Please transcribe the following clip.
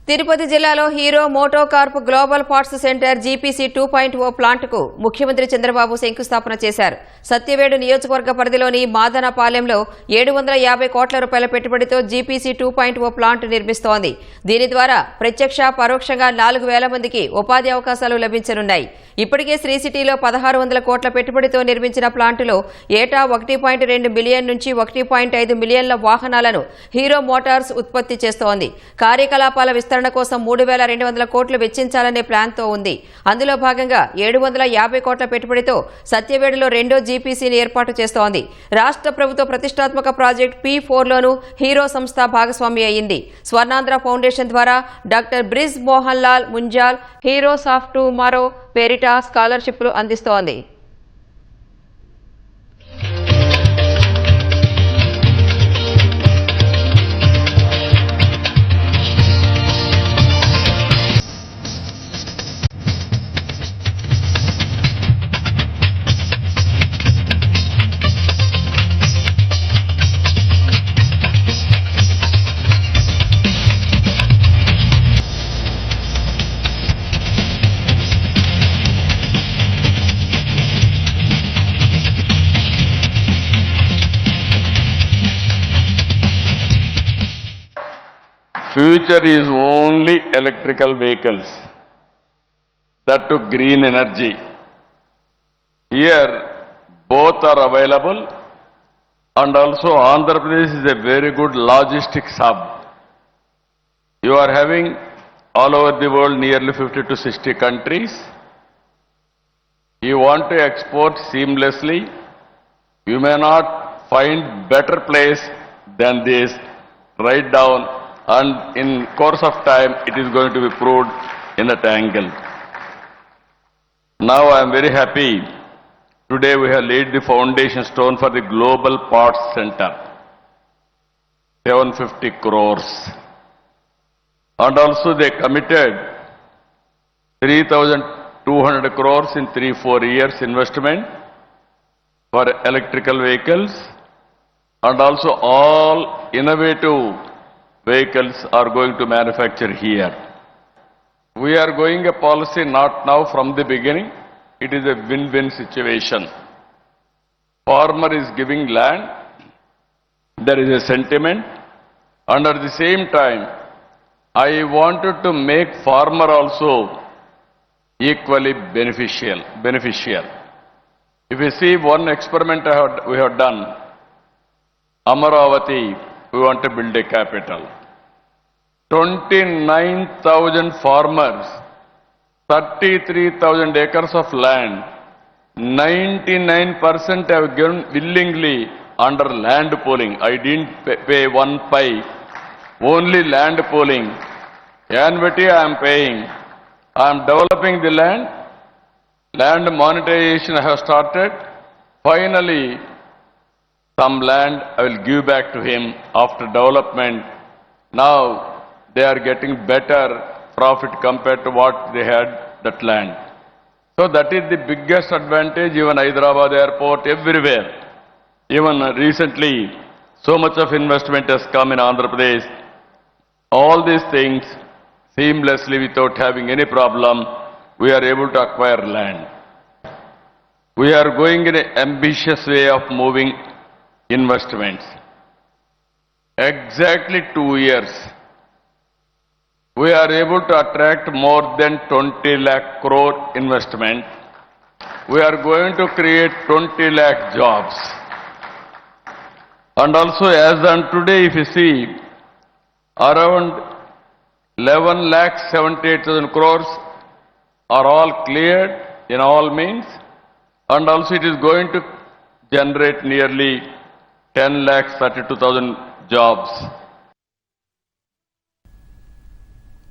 తిరుపతి జిల్లాలో hero MotoCorp global parts centre GPC-2.0 ప్లాంట్కు ముఖ్యమంత్రి చంద్రబాబు శంకుస్థాపన చేశారు. సత్యవేడు నియోజకవర్గ పరిధిలోని మాదనపాలెంలో 750 కోట్ల రూపాయల పెట్టుబడితో GPC-2.0 ప్లాంట్ నిర్మిస్తోంది. దీని ద్వారా ప్రత్యక్ష పరోక్షంగా 4,000 మందికి ఉపాధి అవకాశాలు లభించనున్నాయి. ఇప్పటికే శ్రీ సిటీలో 1,600 కోట్ల పెట్టుబడితో నిర్మించిన ప్లాంటులో ఏటా 1.2 మిలియన్ నుంచి 1.5 మిలియన్ల వాహనాలను హీరో మోటార్స్ ఉత్పత్తి చేస్తోంది. కార్యకలాపాల విస్తరణ కోసం 3,200 కోట్లు వెచ్చించాలనే ప్లాన్తో ఉంది. అందులో భాగంగా 750 కోట్ల పెట్టుబడితో సత్యవేడులో రెండో జీపీసీని ఏర్పాటు చేస్తోంది. రాష్ట్ర ప్రభుత్వ ప్రతిష్టాత్మక ప్రాజెక్ట్ P4లోనూ హీరో సంస్థ భాగస్వామి అయింది. స్వర్ణాంధ్ర ఫౌండేషన్ ద్వారా doctor Brij Mohan Lal Munjal heroes of tomorrow పేరిట స్కాలర్షిప్లు అందిస్తోంది. Future is only electrical vehicles, that to green energy. Here both are available, and also Andhra Pradesh is a very good logistics hub. You are having all over the world nearly 50 to 60 countries. You want to export seamlessly. You may not find better place than this. Right down. And in course of time, it is going to be proved in that angle. Now I am very happy. Today we have laid the foundation stone for the Global Parts Center. 750 crores. And also they committed 3,200 crores in 3-4 years investment for electrical vehicles. And also all innovative vehicles are going to manufacture here. We are going a policy not now from the beginning. It is a win-win situation. Farmer is giving land. There is a sentiment. And at the same time, I wanted to make farmer also equally beneficial. If you see one experiment we have done, Amaravati, we want to build a capital. 29,000 farmers, 33,000 acres of land, 99% have given willingly under land pooling. I didn't pay 1 paisa, only land pooling. Annuity I am paying. I am developing the land. Land monetization I have started. Finally, some land I will give back to him after development. Now they are getting better profit compared to what they had that land. So that is the biggest advantage. Even Hyderabad airport, everywhere. Even recently, so much of investment has come in Andhra Pradesh. All these things seamlessly without having any problem, we are able to acquire land. We are going in an ambitious way of moving investments. Exactly 2 years, we are able to attract more than 20 lakh crore investment. We are going to create 20 lakh jobs. And also as on today, if you see, around 11 lakh 78,000 crores are all cleared in all means. And also it is going to generate nearly 10 lakh 32,000 jobs.